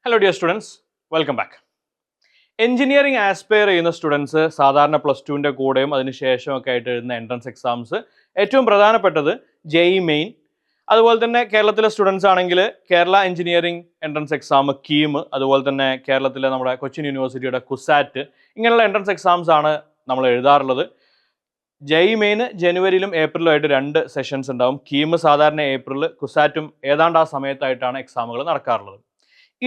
Hello dear students, welcome back. Engineering aspire ചെയ്യുന്ന students സാധാരണ plus ടുവിൻ്റെ കൂടെയും അതിനുശേഷം ഒക്കെ ആയിട്ട് എഴുതുന്ന എൻട്രൻസ് എക്സാംസ് ഏറ്റവും പ്രധാനപ്പെട്ടത് ജെഇ മെയിൻ, അതുപോലെ തന്നെ കേരളത്തിലെ സ്റ്റുഡൻസ് ആണെങ്കിൽ Kerala engineering entrance exam KEAM, അതുപോലെ തന്നെ കേരളത്തിലെ നമ്മുടെ കൊച്ചിൻ യൂണിവേഴ്സിറ്റിയുടെ കുസാറ്റ്, ഇങ്ങനെയുള്ള എൻട്രൻസ് എക്സാംസ് ആണ് നമ്മൾ എഴുതാറുള്ളത്. ജെഇ മെയിൻ ജനുവരിയിലും ഏപ്രിലും ആയിട്ട് 2 സെഷൻസ് ഉണ്ടാവും. കീം സാധാരണ ഏപ്രിൽ, കുസാറ്റും ഏതാണ്ട് ആ സമയത്തായിട്ടാണ് എക്സാമുകൾ നടക്കാറുള്ളത്.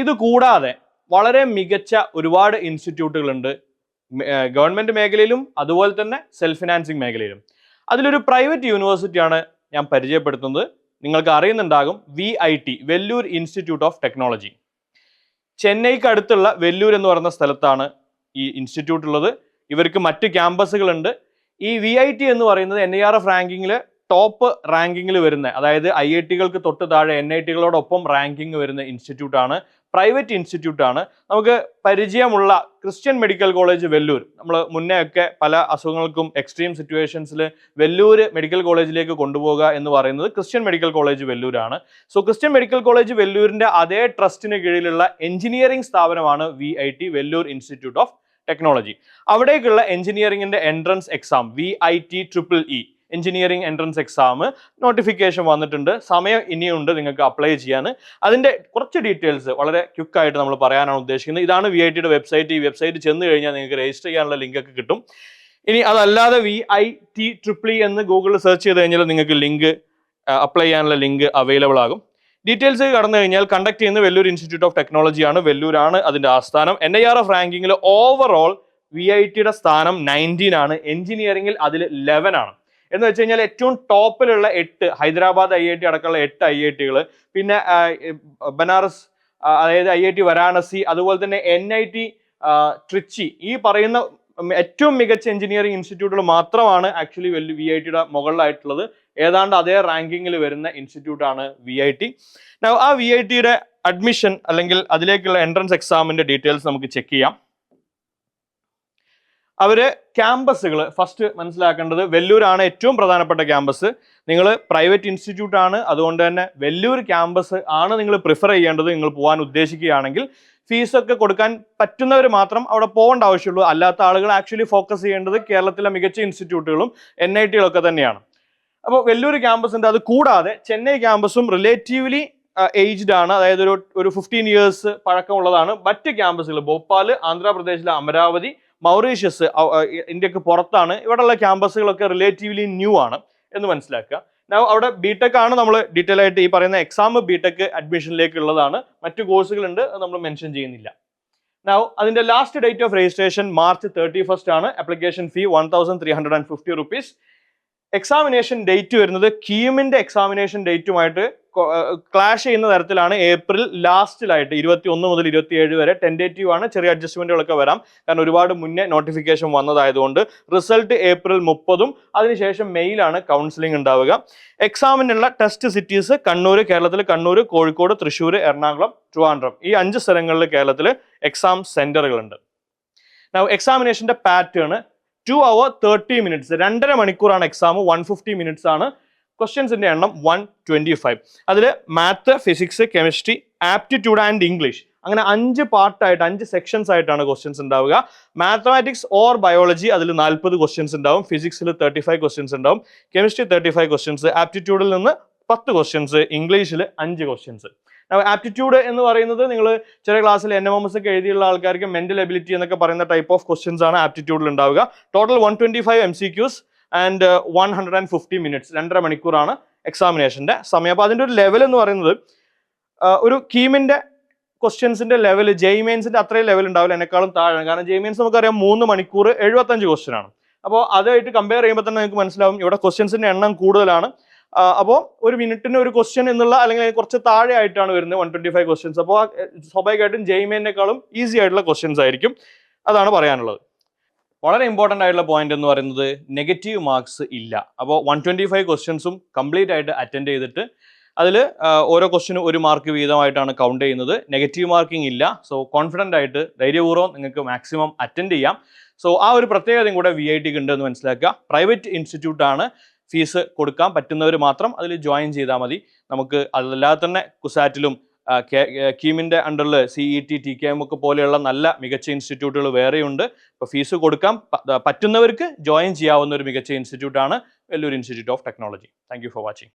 ഇത് കൂടാതെ വളരെ മികച്ച ഒരുപാട് ഇൻസ്റ്റിറ്റ്യൂട്ടുകളുണ്ട് ഗവൺമെൻറ് മേഖലയിലും അതുപോലെ തന്നെ സെൽഫ് ഫിനാൻസിങ് മേഖലയിലും. അതിലൊരു പ്രൈവറ്റ് യൂണിവേഴ്സിറ്റിയാണ് ഞാൻ പരിചയപ്പെടുത്തുന്നത്. നിങ്ങൾക്ക് അറിയുന്നുണ്ടാകും, VIT, Vellore institute of technology. ചെന്നൈക്ക് അടുത്തുള്ള വെല്ലൂർ എന്ന് പറയുന്ന സ്ഥലത്താണ് ഈ ഇൻസ്റ്റിറ്റ്യൂട്ട് ഉള്ളത്. ഇവർക്ക് മറ്റ് ക്യാമ്പസുകളുണ്ട്. ഈ VIT എന്ന് പറയുന്നത് NIRF റാങ്കിങ്ങിൽ ടോപ്പ് റാങ്കിങ്ങിൽ വരുന്ന, അതായത് IIT-കൾക്ക് തൊട്ട് താഴെ NIT-കളോടൊപ്പം റാങ്കിങ് വരുന്ന ഇൻസ്റ്റിറ്റ്യൂട്ടാണ്, പ്രൈവറ്റ് ഇൻസ്റ്റിറ്റ്യൂട്ടാണ്. നമുക്ക് പരിചയമുള്ള ക്രിസ്ത്യൻ മെഡിക്കൽ കോളേജ് വെല്ലൂർ, നമ്മൾ മുന്നേ ഒക്കെ പല അസുഖങ്ങൾക്കും എക്സ്ട്രീം സിറ്റുവേഷൻസിൽ വെല്ലൂർ മെഡിക്കൽ കോളേജിലേക്ക് കൊണ്ടുപോകുക എന്ന് പറയുന്നത് ക്രിസ്ത്യൻ മെഡിക്കൽ കോളേജ് വെല്ലൂരാണ്. സോ ക്രിസ്ത്യൻ മെഡിക്കൽ കോളേജ് വെല്ലൂരിൻ്റെ അതേ ട്രസ്റ്റിന് കീഴിലുള്ള എഞ്ചിനീയറിംഗ് സ്ഥാപനമാണ് VIT, Vellore institute of technology. അവിടേക്കുള്ള എഞ്ചിനീയറിംഗിൻ്റെ entrance exam VIT-EEE engineering entrance exam notification വന്നിട്ടുണ്ട്. സമയം ഇനിയുണ്ട് നിങ്ങൾക്ക് അപ്ലൈ ചെയ്യാൻ. അതിൻ്റെ കുറച്ച് ഡീറ്റെയിൽസ് വളരെ ക്വിക്കായിട്ട് നമ്മൾ പറയാനാണ് ഉദ്ദേശിക്കുന്നത്. ഇതാണ് VIT-യുടെ വെബ്സൈറ്റ്. ഈ വെബ്സൈറ്റ് ചെന്ന് കഴിഞ്ഞാൽ നിങ്ങൾക്ക് രജിസ്റ്റർ ചെയ്യാനുള്ള ലിങ്കൊക്കെ കിട്ടും. ഇനി അതല്ലാതെ VIT-EEE എന്ന് ഗൂഗിളിൽ സെർച്ച് ചെയ്ത് കഴിഞ്ഞാൽ നിങ്ങൾക്ക് ലിങ്ക്, അപ്ലൈ ചെയ്യാനുള്ള ലിങ്ക് അവൈലബിൾ ആകും. ഡീറ്റെയിൽസ് കടന്നു കഴിഞ്ഞാൽ കണ്ടക്ട് ചെയ്യുന്ന വെല്ലൂർ ഇൻസ്റ്റിറ്റ്യൂട്ട് ഓഫ് ടെക്നോളജിയാണ്. വെല്ലൂരാണ് അതിൻ്റെ ആസ്ഥാനം. NIRF റാങ്കിങ്ങിൽ ഓവറോൾ VIT-യുടെ സ്ഥാനം 19 ആണ്. എഞ്ചിനീയറിംഗിൽ അതിൽ 11 ആണ്. എന്ന് വെച്ച് കഴിഞ്ഞാൽ ഏറ്റവും ടോപ്പിലുള്ള 8, ഹൈദരാബാദ് IIT അടക്കമുള്ള 8 IIT-കൾ, പിന്നെ ബനാറസ്, അതായത് IIT വാരാണസി, അതുപോലെ തന്നെ NIT ട്രിച്ചി, ഈ പറയുന്ന ഏറ്റവും മികച്ച എഞ്ചിനീയറിംഗ് ഇൻസ്റ്റിറ്റ്യൂട്ടുകൾ മാത്രമാണ് ആക്ച്വലി VIT-യുടെ മുകളിലായിട്ടുള്ളത്. ഏതാണ്ട് അതേ റാങ്കിങ്ങിൽ വരുന്ന ഇൻസ്റ്റിറ്റ്യൂട്ടാണ് VIT. ആ VIT-യുടെ അഡ്മിഷൻ അല്ലെങ്കിൽ അതിലേക്കുള്ള എൻട്രൻസ് എക്സാമിൻ്റെ ഡീറ്റെയിൽസ് നമുക്ക് ചെക്ക് ചെയ്യാം. അവര് ക്യാമ്പസുകൾ ഫസ്റ്റ് മനസ്സിലാക്കേണ്ടത്, വെല്ലൂരാണ് ഏറ്റവും പ്രധാനപ്പെട്ട ക്യാമ്പസ്. നിങ്ങൾ പ്രൈവറ്റ് ഇൻസ്റ്റിറ്റ്യൂട്ട് ആണ്, അതുകൊണ്ട് തന്നെ വെല്ലൂർ ക്യാമ്പസ് ആണ് നിങ്ങൾ പ്രിഫർ ചെയ്യേണ്ടത്. നിങ്ങൾ പോകാൻ ഉദ്ദേശിക്കുകയാണെങ്കിൽ ഫീസൊക്കെ കൊടുക്കാൻ പറ്റുന്നവർ മാത്രം അവിടെ പോകേണ്ട ആവശ്യമുള്ളൂ. അല്ലാത്ത ആളുകൾ ആക്ച്വലി ഫോക്കസ് ചെയ്യേണ്ടത് കേരളത്തിലെ മികച്ച ഇൻസ്റ്റിറ്റ്യൂട്ടുകളും NIT-കളൊക്കെ തന്നെയാണ്. അപ്പോൾ വെല്ലൂർ ക്യാമ്പസ് ഉണ്ട്. അത് കൂടാതെ ചെന്നൈ ക്യാമ്പസും റിലേറ്റീവ്ലി ഏജ്ഡ് ആണ്, അതായത് ഒരു 15 ഇയേഴ്സ് പഴക്കമുള്ളതാണ്. മറ്റ് ക്യാമ്പസുകൾ ഭോപ്പാൽ, ആന്ധ്രാപ്രദേശിലെ അമരാവതി, മൗറീഷ്യസ്, ഇന്ത്യക്ക് പുറത്താണ്. ഇവിടെയുള്ള ക്യാമ്പസുകളൊക്കെ റിലേറ്റീവ്ലി ന്യൂ ആണ് എന്ന് മനസ്സിലാക്കുക. അവിടെ BTech ആണ് നമ്മൾ ഡീറ്റെയിൽ ആയിട്ട് ഈ പറയുന്ന എക്സാം BTech അഡ്മിഷനിലേക്ക് ഉള്ളതാണ്. മറ്റു കോഴ്സുകളുണ്ട്, അത് നമ്മൾ മെൻഷൻ ചെയ്യുന്നില്ല. അതിന്റെ last date of registration March 31 ആണ്. Application fee 1350 rupees. Examination date വരുന്നത് കീമിന്റെ എക്സാമിനേഷൻ ഡേറ്റുമായിട്ട് ക്ലാഷ് ചെയ്യുന്ന തരത്തിലാണ്. ഏപ്രിൽ ലാസ്റ്റിലായിട്ട് 21 മുതൽ 27 വരെ ടെൻഡേറ്റീവ് ആണ്. ചെറിയ അഡ്ജസ്റ്റ്മെന്റുകളൊക്കെ വരാം, കാരണം ഒരുപാട് മുന്നേ നോട്ടിഫിക്കേഷൻ വന്നതായതുകൊണ്ട്. റിസൾട്ട് ഏപ്രിൽ 30, അതിനുശേഷം മെയിലാണ് കൗൺസിലിംഗ് ഉണ്ടാവുക. എക്സാമിനുള്ള ടെസ്റ്റ് സിറ്റീസ് കണ്ണൂർ, കേരളത്തിൽ കണ്ണൂർ, കോഴിക്കോട്, തൃശ്ശൂർ, എറണാകുളം, ട്രിവാൻഡ്രം, ഈ 5 സ്ഥലങ്ങളിൽ കേരളത്തിൽ എക്സാം സെന്ററുകളുണ്ട്. എക്സാമിനേഷന്റെ പാറ്റേൺ 2 hours 30 minutes, 2.5 മണിക്കൂറാണ് എക്സാം. 150 minutes ആണ്. ക്വസ്റ്റ്യൻസിന്റെ എണ്ണം 125. അതിൽ math, physics, chemistry, aptitude and English, അങ്ങനെ 5 പാർട്ടായിട്ട് 5 സെക്ഷൻസ് ആയിട്ടാണ് ക്വസ്റ്റ്യൻസ് ഉണ്ടാവുക. മാത്തമാറ്റിക്സ് ഓർ ബയോളജി അതിൽ 40 ക്വസ്റ്റ്യൻസ് ഉണ്ടാവും. ഫിസിക്സിൽ 35 ക്വസ്റ്റ്യൻസ് ഉണ്ടാവും. Chemistry 35 questions. ആപ്റ്റിറ്റ്യൂഡിൽ നിന്ന് 10 ക്വസ്റ്റ്യൻസ്. ഇംഗ്ലീഷിൽ 5 ക്വസ്റ്റ്യൻസ്. ആപ്റ്റിറ്റ്യൂഡ് എന്ന് പറയുന്നത് നിങ്ങൾ ചെറിയ ക്ലാസ്സിൽ NMMS ഒക്കെ എഴുതിയുള്ള ആൾക്കാർക്ക് മെന്റൽ എബിലിറ്റി എന്നൊക്കെ പറയുന്ന ടൈപ്പ് ഓഫ് ക്വസ്റ്റ്യൻസ് ആണ് ആപ്റ്റിറ്റ്യൂഡിൽ ഉണ്ടാവുക. ടോട്ടൽ 125 MCQs ആൻഡ് 150 minutes, 2.5 മണിക്കൂറാണ് എക്സാമിനേഷന്റെ സമയം. അപ്പോൾ അതിൻ്റെ ഒരു ലെവൽ എന്ന് പറയുന്നത്, ഒരു കീമിന്റെ ക്വസ്റ്റ്യൻസിന്റെ ലെവൽ ജെഇ മെയിൻസിന്റെ അത്രയും ലെവൽ ഉണ്ടാവില്ല, എന്നെക്കാളും താഴെ. കാരണം ജെഇ മെയിൻസ് നമുക്കറിയാം 3 മണിക്കൂർ 75 ക്വസ്റ്റ്യൻ ആണ്. അപ്പോൾ അതായിട്ട് കമ്പയർ ചെയ്യുമ്പോൾ തന്നെ നിങ്ങൾക്ക് മനസ്സിലാവും ഇവിടെ ക്വസ്റ്റ്യൻസിന്റെ എണ്ണം കൂടുതലാണ്. അപ്പോൾ ഒരു മിനിറ്റിന് ഒരു ക്വസ്റ്റ്യൻ എന്നുള്ള, അല്ലെങ്കിൽ കുറച്ച് താഴെ ആയിട്ടാണ് വരുന്നത് 125 ക്വസ്റ്റ്യൻസ്. അപ്പോൾ സ്വാഭാവികമായിട്ടും ജെഇ മെയിനേക്കാളും ഈസി ആയിട്ടുള്ള ക്വസ്റ്റ്യൻസ് ആയിരിക്കും. അതാണ് പറയാനുള്ളത്. വളരെ ഇമ്പോർട്ടൻ്റ് ആയിട്ടുള്ള പോയിന്റ് എന്ന് പറയുന്നത്, നെഗറ്റീവ് മാർക്സ് ഇല്ല. അപ്പോൾ 125 ക്വസ്റ്റ്യൻസും കംപ്ലീറ്റ് ആയിട്ട് അറ്റൻഡ് ചെയ്തിട്ട് അതിൽ ഓരോ ക്വസ്റ്റ്യനും 1 മാർക്ക് വീതമായിട്ടാണ് കൗണ്ട് ചെയ്യുന്നത്. നെഗറ്റീവ് മാർക്കിംഗ് ഇല്ല. സോ കോൺഫിഡൻ്റ് ആയിട്ട് ധൈര്യപൂർവ്വം നിങ്ങൾക്ക് മാക്സിമം അറ്റൻഡ് ചെയ്യാം. സോ ആ ഒരു പ്രത്യേകതയും കൂടെ VIT-ക്ക് ഉണ്ട് എന്ന് മനസ്സിലാക്കുക. പ്രൈവറ്റ് ഇൻസ്റ്റിറ്റ്യൂട്ട് ആണ്. ഫീസ് കൊടുക്കാൻ പറ്റുന്നവർ മാത്രം അതിൽ ജോയിൻ ചെയ്താൽ മതി. നമുക്ക് അതല്ലാതെ തന്നെ കുസാറ്റിലും കീമിൻ്റെ അണ്ടറിൽ CET TKM ഒക്കെ പോലെയുള്ള നല്ല മികച്ച ഇൻസ്റ്റിറ്റ്യൂട്ടുകൾ വേറെയുണ്ട്. ഇപ്പോൾ ഫീസ് കൊടുക്കാം പറ്റുന്നവർക്ക് ജോയിൻ ചെയ്യാവുന്ന ഒരു മികച്ച ഇൻസ്റ്റിറ്റ്യൂട്ടാണ് Vellore institute of technology. Thank you for watching.